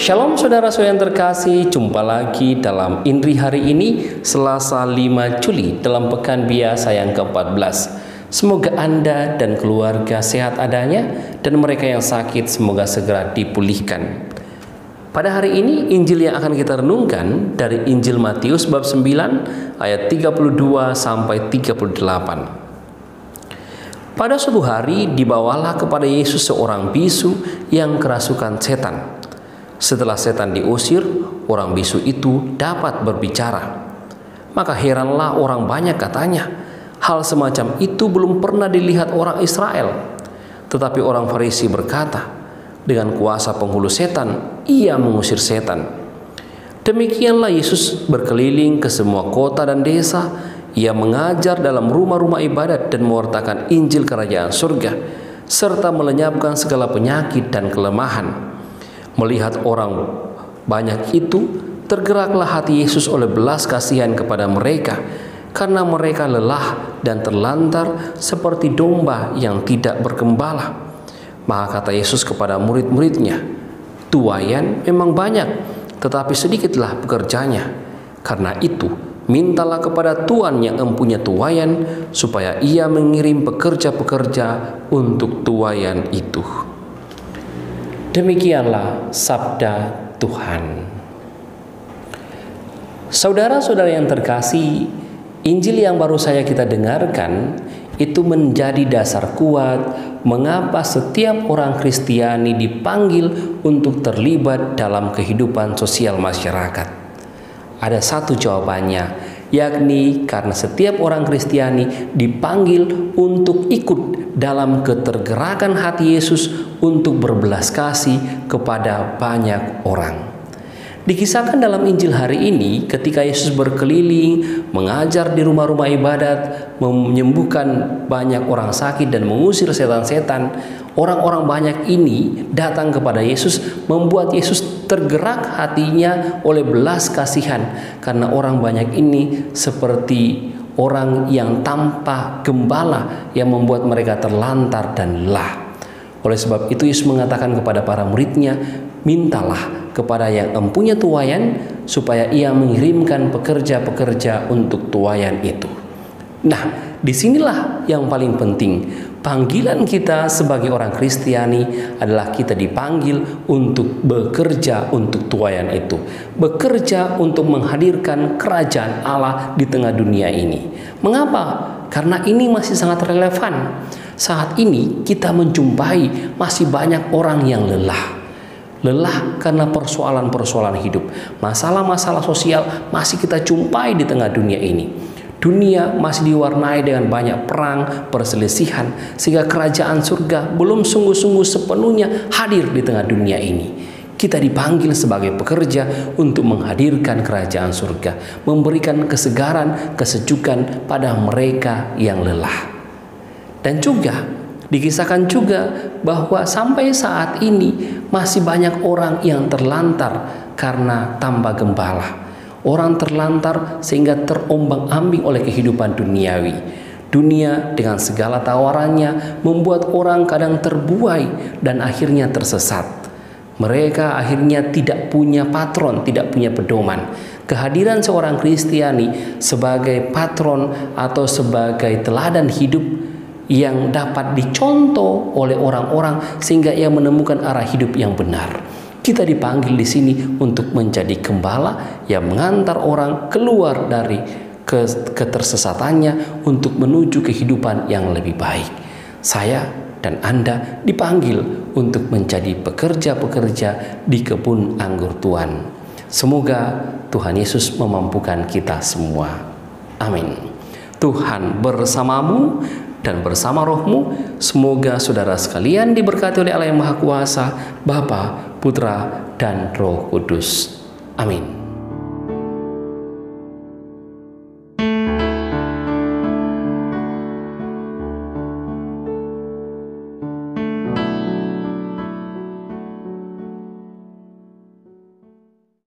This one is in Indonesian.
Shalom saudara-saudara yang terkasih, jumpa lagi dalam Indri hari ini, Selasa 5 Juli dalam pekan biasa yang ke-14. Semoga Anda dan keluarga sehat adanya, dan mereka yang sakit semoga segera dipulihkan. Pada hari ini Injil yang akan kita renungkan dari Injil Matius bab 9 ayat 32 sampai 38. Pada suatu hari dibawalah kepada Yesus seorang bisu yang kerasukan setan. Setelah setan diusir, orang bisu itu dapat berbicara. Maka heranlah orang banyak katanya, hal semacam itu belum pernah dilihat orang Israel. Tetapi orang Farisi berkata, dengan kuasa penghulu setan, ia mengusir setan. Demikianlah Yesus berkeliling ke semua kota dan desa. Ia mengajar dalam rumah-rumah ibadat dan mewartakan Injil Kerajaan Surga, serta melenyapkan segala penyakit dan kelemahan. Melihat orang banyak itu, tergeraklah hati Yesus oleh belas kasihan kepada mereka, karena mereka lelah dan terlantar seperti domba yang tidak bergembala. Maka kata Yesus kepada murid-muridnya, tuaian memang banyak, tetapi sedikitlah pekerjanya. Karena itu, mintalah kepada Tuhan yang empunya tuaian, supaya ia mengirim pekerja-pekerja untuk tuaian itu. Demikianlah sabda Tuhan. Saudara-saudara yang terkasih, Injil yang baru saja kita dengarkan itu menjadi dasar kuat mengapa setiap orang Kristiani dipanggil untuk terlibat dalam kehidupan sosial masyarakat. Ada satu jawabannya, yakni karena setiap orang Kristiani dipanggil untuk ikut dalam ketergerakan hati Yesus untuk berbelas kasih kepada banyak orang. Dikisahkan dalam Injil hari ini, ketika Yesus berkeliling, mengajar di rumah-rumah ibadat, menyembuhkan banyak orang sakit dan mengusir setan-setan, orang-orang banyak ini datang kepada Yesus, membuat Yesus tergerak hatinya oleh belas kasihan, karena orang banyak ini seperti orang yang tanpa gembala yang membuat mereka terlantar dan lelah. Oleh sebab itu Yesus mengatakan kepada para muridnya, mintalah kepada yang empunya tuaian supaya ia mengirimkan pekerja-pekerja untuk tuaian itu. Nah, disinilah yang paling penting. Panggilan kita sebagai orang Kristiani adalah kita dipanggil untuk bekerja untuk tuaian itu. Bekerja untuk menghadirkan kerajaan Allah di tengah dunia ini. Mengapa? Karena ini masih sangat relevan. Saat ini kita menjumpai masih banyak orang yang lelah. Lelah karena persoalan-persoalan hidup. Masalah-masalah sosial masih kita jumpai di tengah dunia ini. Dunia masih diwarnai dengan banyak perang, perselisihan, sehingga kerajaan surga belum sungguh-sungguh sepenuhnya hadir di tengah dunia ini. Kita dipanggil sebagai pekerja untuk menghadirkan kerajaan surga, memberikan kesegaran, kesejukan pada mereka yang lelah. Dan juga dikisahkan juga bahwa sampai saat ini masih banyak orang yang terlantar karena tanpa gembala. Orang terlantar sehingga terombang-ambing oleh kehidupan duniawi. Dunia dengan segala tawarannya membuat orang kadang terbuai dan akhirnya tersesat. Mereka akhirnya tidak punya patron, tidak punya pedoman. Kehadiran seorang Kristiani sebagai patron atau sebagai teladan hidup yang dapat dicontoh oleh orang-orang sehingga ia menemukan arah hidup yang benar. Kita dipanggil di sini untuk menjadi gembala yang mengantar orang keluar dari ketersesatannya untuk menuju kehidupan yang lebih baik. Saya dan Anda dipanggil untuk menjadi pekerja-pekerja di kebun anggur Tuhan. Semoga Tuhan Yesus memampukan kita semua. Amin. Tuhan bersamamu dan bersama rohmu. Semoga saudara sekalian diberkati oleh Allah yang Maha Kuasa, Bapa, Putra, dan Roh Kudus. Amin.